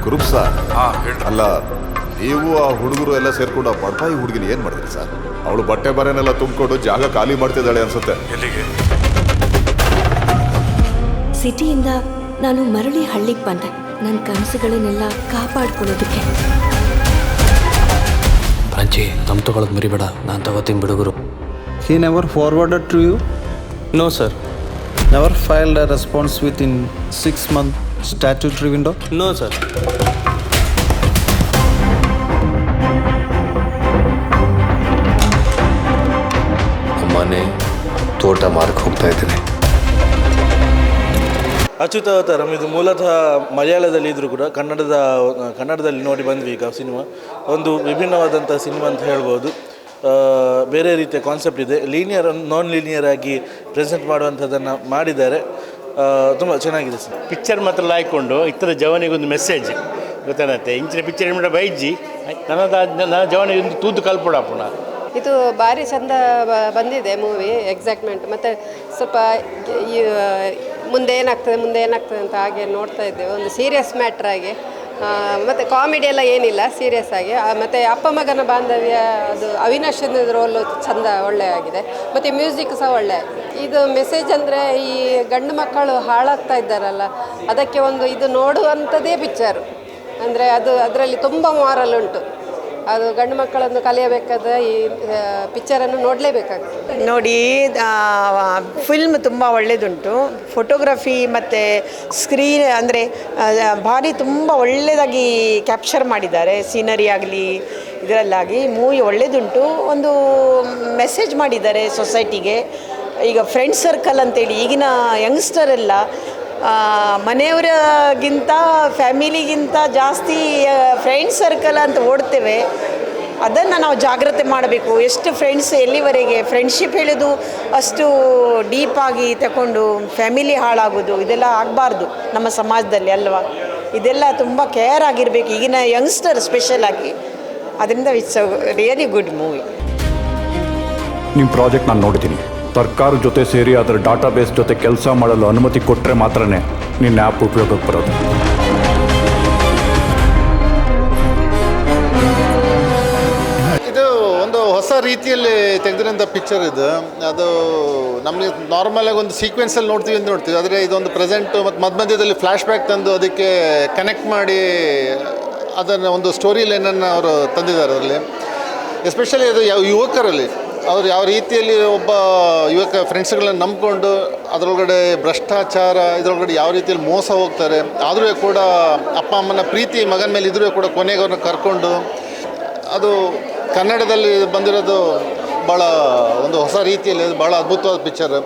Group sir. ಹೇಳಿ. ಅಲ್ಲ, ನೀವು ಆ ಹುಡುಗರು ಎಲ್ಲ ಸೇರ್ಕೊಂಡು ಆ ಬಡಪಾಯಿ ಹುಡುಗಿನ ಏನ್ ಮಾಡಿದ್ರಿ ಸರ್? ಅವಳು ಬಟ್ಟೆ ಬರೆನೆಲ್ಲ ತುಂಬಿಕೊಂಡು ಜಾಗ ಖಾಲಿ ಮಾಡ್ತಿದ್ದಾಳೆ ಅನ್ಸುತ್ತೆ. ಎಲ್ಲಿಗೆ? ಸಿಟಿಯಿಂದ ನಾನು ಮರಳಿ ಹಳ್ಳಿಗೆ ಬಂದೆ, ನನ್ನ ಕನಸುಗಳನ್ನೆಲ್ಲ ಕಾಪಾಡ್ಕೊಳ್ಳೋದಕ್ಕೆ. ಪ್ರಾಂಚಿ, ತಮ್ಮ ತಗೊಳ್ಳೋದು ಮರಿಬೇಡ, ನಾನು ತಗೋತೀನಿ ಬಿಡುಗರು. He never forwarded to you? No sir. Never filed a response within 6-month statutory window? No sir. ಮನೆ ತೋಟ ಮಾರಕ್ಕೆ ಹೋಗ್ತಾ ಇದ್ದೀನಿ. ಅಚ್ಯುತಾವತಾರಂ ಇದು ಮೂಲತಃ ಮಲಯಾಳದಲ್ಲಿ ಇದ್ದರೂ ಕೂಡ ಕನ್ನಡದಲ್ಲಿ ನೋಡಿ ಬಂದ್ವಿ. ಈಗ ಸಿನಿಮಾ ಒಂದು ವಿಭಿನ್ನವಾದಂಥ ಸಿನಿಮಾ ಅಂತ ಹೇಳ್ಬೋದು. ಬೇರೆ ರೀತಿಯ ಕಾನ್ಸೆಪ್ಟ್ ಇದೆ. ಲೀನಿಯರ್ ನಾನ್ ಲೀನಿಯರ್ ಆಗಿ ಪ್ರೆಸೆಂಟ್ ಮಾಡುವಂಥದ್ದನ್ನು ಮಾಡಿದ್ದಾರೆ. ತುಂಬ ಚೆನ್ನಾಗಿದೆ ಸರ್. ಪಿಕ್ಚರ್ ಮಾತ್ರ ಲಾಯ್ಕೊಂಡು ಇತರ ಜವನಿಗೊಂದು ಮೆಸೇಜ್ ಗೊತ್ತಾಗತ್ತೆ. ಇಂಚಿನ ಪಿಕ್ಚರ್ ಮೇಡ ಬೈಜಿ ನನ್ನ ಜವನಿಗೆ ಒಂದು ತೂತು ಕಲ್ಪಡಪ್ಪಣ. ಇದು ಭಾರಿ ಚಂದ ಬಂದಿದೆ ಮೂವಿ ಎಕ್ಸೈಟ್ಮೆಂಟ್. ಮತ್ತು ಸ್ವಲ್ಪ ಮುಂದೆ ಏನಾಗ್ತದೆ ಅಂತ ಹಾಗೆ ನೋಡ್ತಾ ಇದ್ದೇವೆ. ಒಂದು ಸೀರಿಯಸ್ ಮ್ಯಾಟ್ರ್ ಆಗಿ, ಮತ್ತು ಕಾಮಿಡಿ ಎಲ್ಲ ಏನಿಲ್ಲ, ಸೀರಿಯಸ್ ಆಗಿ. ಮತ್ತು ಅಪ್ಪ ಮಗನ ಬಾಂಧವ್ಯ, ಅದು ಅವಿನಾಶ್ ರೋಲು ಚಂದ ಒಳ್ಳೆ ಆಗಿದೆ. ಮತ್ತು ಮ್ಯೂಸಿಕ್ ಸಹ ಒಳ್ಳೆ. ಇದು ಮೆಸೇಜ್ ಅಂದರೆ ಈ ಗಂಡು ಮಕ್ಕಳು ಹಾಳಾಗ್ತಾ ಇದ್ದಾರಲ್ಲ, ಅದಕ್ಕೆ ಒಂದು ಇದು ನೋಡುವಂಥದ್ದೇ ಪಿಕ್ಚರು. ಅಂದರೆ ಅದರಲ್ಲಿ ತುಂಬ ಮಾರಲ್ ಉಂಟು. ಅದು ಗಂಡು ಮಕ್ಕಳನ್ನು ಕಲಿಯಬೇಕಾದ್ರೆ ಈ ಪಿಕ್ಚರನ್ನು ನೋಡಲೇಬೇಕಾಗ್ತದೆ. ನೋಡಿ, ಫಿಲ್ಮ್ ತುಂಬ ಒಳ್ಳೆಯದುಂಟು. ಫೋಟೋಗ್ರಫಿ ಮತ್ತು ಸ್ಕ್ರೀನ್ ಅಂದರೆ ಭಾರಿ ತುಂಬ ಒಳ್ಳೆಯದಾಗಿ ಕ್ಯಾಪ್ಚರ್ ಮಾಡಿದ್ದಾರೆ. ಸೀನರಿ ಆಗಲಿ ಇದರಲ್ಲಾಗಿ ಮೂವಿ ಒಳ್ಳೆಯದುಂಟು. ಒಂದು ಮೆಸೇಜ್ ಮಾಡಿದ್ದಾರೆ ಸೊಸೈಟಿಗೆ. ಈಗ ಫ್ರೆಂಡ್ ಸರ್ಕಲ್ ಅಂತೇಳಿ ಈಗಿನ ಯಂಗ್ಸ್ಟರೆಲ್ಲ ಮನೆಯವರಿಗಿಂತ ಫ್ಯಾಮಿಲಿಗಿಂತ ಜಾಸ್ತಿ ಫ್ರೆಂಡ್ ಸರ್ಕಲ್ ಅಂತ ಓಡ್ತೇವೆ. ಅದನ್ನು ನಾವು ಜಾಗ್ರತೆ ಮಾಡಬೇಕು. ಎಷ್ಟು ಫ್ರೆಂಡ್ಸ್ ಎಲ್ಲಿವರೆಗೆ ಫ್ರೆಂಡ್ಶಿಪ್ ಹೇಳೋದು ಅಷ್ಟು ಡೀಪಾಗಿ ತಗೊಂಡು ಫ್ಯಾಮಿಲಿ ಹಾಳಾಗೋದು ಇದೆಲ್ಲ ಆಗಬಾರ್ದು ನಮ್ಮ ಸಮಾಜದಲ್ಲಿ ಅಲ್ವಾ. ಇದೆಲ್ಲ ತುಂಬ ಕೇರ್ ಆಗಿರಬೇಕು ಈಗಿನ ಯಂಗ್ಸ್ಟರ್ ಸ್ಪೆಷಲ್ ಆಗಿ. ಅದರಿಂದ ಇಟ್ಸ್ ರಿಯಲಿ ಗುಡ್ ಮೂವಿ. ನಿಮ್ಮ ಪ್ರಾಜೆಕ್ಟ್ ನಾನು ನೋಡಿದ್ದೀನಿ. ಸರ್ಕಾರ ಜೊತೆ ಸೇರಿ ಅದರ ಡಾಟಾಬೇಸ್ ಜೊತೆ ಕೆಲಸ ಮಾಡಲು ಅನುಮತಿ ಕೊಟ್ಟರೆ ಮಾತ್ರನೇ ನಿನ್ನ ಆ್ಯಪ್ ಉಪಯೋಗಕ್ಕೆ ಬರೋದು. ಇದು ಒಂದು ಹೊಸ ರೀತಿಯಲ್ಲಿ ತೆಗೆದಿರೋಂಥ ಪಿಕ್ಚರ್ ಇದು. ಅದು ನಮಗೆ ನಾರ್ಮಲಾಗಿ ಒಂದು ಸೀಕ್ವೆನ್ಸಲ್ಲಿ ನೋಡ್ತೀವಿ. ಆದರೆ ಇದೊಂದು ಪ್ರೆಸೆಂಟು ಮತ್ತು ಮಧ್ಯದಲ್ಲಿ ಫ್ಲ್ಯಾಶ್ ಬ್ಯಾಕ್ ತಂದು ಅದಕ್ಕೆ ಕನೆಕ್ಟ್ ಮಾಡಿ ಅದನ್ನು ಒಂದು ಸ್ಟೋರಿ ಲೈನನ್ನು ಅವರು ತಂದಿದ್ದಾರೆ. ಅದರಲ್ಲಿ ಎಸ್ಪೆಷಲಿ ಅದು ಯುವಕರಲ್ಲಿ ಅವರು ಯಾವ ರೀತಿಯಲ್ಲಿ ಒಬ್ಬ ಯುವಕ ಫ್ರೆಂಡ್ಸ್ಗಳನ್ನ ನಂಬಿಕೊಂಡು ಅದರೊಳಗಡೆ ಭ್ರಷ್ಟಾಚಾರ ಇದರೊಳಗಡೆ ಯಾವ ರೀತಿಯಲ್ಲಿ ಮೋಸ ಹೋಗ್ತಾರೆ. ಆದರೂ ಕೂಡ ಅಪ್ಪ ಅಮ್ಮನ ಪ್ರೀತಿ ಮಗನ ಮೇಲೆ ಇದ್ರೂ ಕೂಡ ಕೊನೆಗೆ ಅವ್ರನ್ನ ಕರ್ಕೊಂಡು, ಅದು ಕನ್ನಡದಲ್ಲಿ ಬಂದಿರೋದು ಭಾಳ ಒಂದು ಹೊಸ ರೀತಿಯಲ್ಲಿ ಭಾಳ ಅದ್ಭುತವಾದ ಪಿಕ್ಚರ್.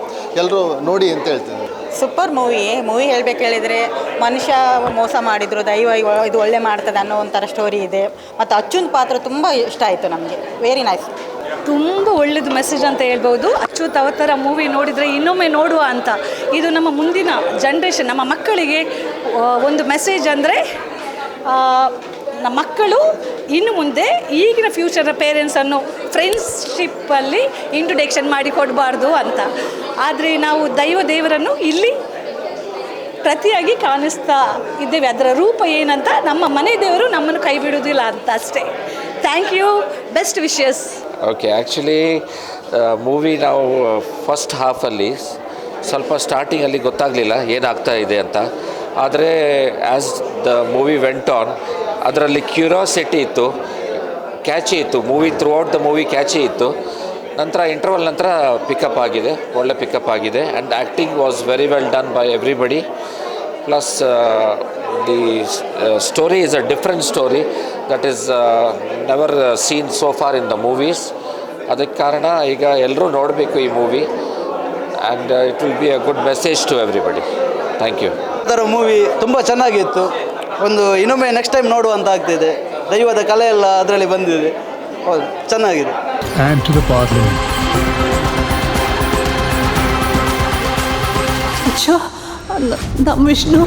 ಎಲ್ಲರೂ ನೋಡಿ ಅಂತ ಹೇಳ್ತೀನಿ. ಸೂಪರ್ ಮೂವಿ ಹೇಳಬೇಕು ಹೇಳಿದರೆ, ಮನುಷ್ಯ ಮೋಸ ಮಾಡಿದರು, ದೈವ ಇದು ಒಳ್ಳೆ ಮಾಡ್ತದೆ ಅನ್ನೋ ಒಂಥರ ಸ್ಟೋರಿ ಇದೆ. ಮತ್ತು ಅಚ್ಚುನ್ ಪಾತ್ರ ತುಂಬ ಇಷ್ಟ ಆಯಿತು ನಮಗೆ. Very nice. ತುಂಬ ಒಳ್ಳೆಯದು ಮೆಸೇಜ್ ಅಂತ ಹೇಳ್ಬೋದು. ಅಚ್ಯುತ್ ಅವತಾರ ಮೂವಿ ನೋಡಿದರೆ ಇನ್ನೊಮ್ಮೆ ನೋಡುವ ಅಂತ. ಇದು ನಮ್ಮ ಮುಂದಿನ ಜನ್ರೇಷನ್, ನಮ್ಮ ಮಕ್ಕಳಿಗೆ ಒಂದು ಮೆಸೇಜ್ ಅಂದರೆ ನಮ್ಮ ಮಕ್ಕಳು ಇನ್ನು ಮುಂದೆ ಈಗಿನ ಫ್ಯೂಚರ್ನ ಪೇರೆಂಟ್ಸನ್ನು ಫ್ರೆಂಡ್ಶಿಪ್ಪಲ್ಲಿ ಇಂಟ್ರೊಡಕ್ಷನ್ ಮಾಡಿ ಕೊಡಬಾರ್ದು ಅಂತ. ಆದರೆ ನಾವು ದೇವರನ್ನು ಇಲ್ಲಿ ಪ್ರತಿಯಾಗಿ ಕಾಣಿಸ್ತಾ ಇದ್ದೇವೆ. ಅದರ ರೂಪ ಏನಂತ ನಮ್ಮ ಮನೆ ದೇವರು ನಮ್ಮನ್ನು ಕೈ ಬಿಡುವುದಿಲ್ಲ ಅಂತ ಅಷ್ಟೇ. Thank you, best wishes. Okay, actually movie ನಾವು ಫಸ್ಟ್ ಹಾಫಲ್ಲಿ ಸ್ವಲ್ಪ ಸ್ಟಾರ್ಟಿಂಗಲ್ಲಿ ಗೊತ್ತಾಗಲಿಲ್ಲ ಏನಾಗ್ತಾ ಇದೆ ಅಂತ. ಆದರೆ as the movie went on ಅದರಲ್ಲಿ ಕ್ಯೂರಿಯಾಸಿಟಿ ಇತ್ತು, ಕ್ಯಾಚಿ ಇತ್ತು. Movie throughout the movie catchy ಇತ್ತು. ನಂತರ ಇಂಟರ್ವಲ್ ನಂತರ ಪಿಕಪ್ ಆಗಿದೆ, ಒಳ್ಳೆ ಪಿಕಪ್ ಆಗಿದೆ. And acting was very well done by everybody. Plus the story is a different story that is never seen so far in the movies. ಅದಕ್ಕೆ ಕಾರಣ ಈಗ ಎಲ್ಲರೂ ನೋಡಬೇಕು ಈ movie. And it will be a good message to everybody. Thank you. ಅದರ movie ತುಂಬ ಚೆನ್ನಾಗಿತ್ತು. ಒಂದು ಇನ್ನೊಮ್ಮೆ ನೆಕ್ಸ್ಟ್ ಟೈಮ್ ನೋಡುವಂತ ಆಗ್ತಿದೆ. ದೈವದ ಕಲೆ ಎಲ್ಲ ಅದರಲ್ಲಿ ಬಂದಿದೆ. ಹೌದು, ಚೆನ್ನಾಗಿದೆ. And to the parliament. ನಮ್ಮ ವಿಷ್ಣು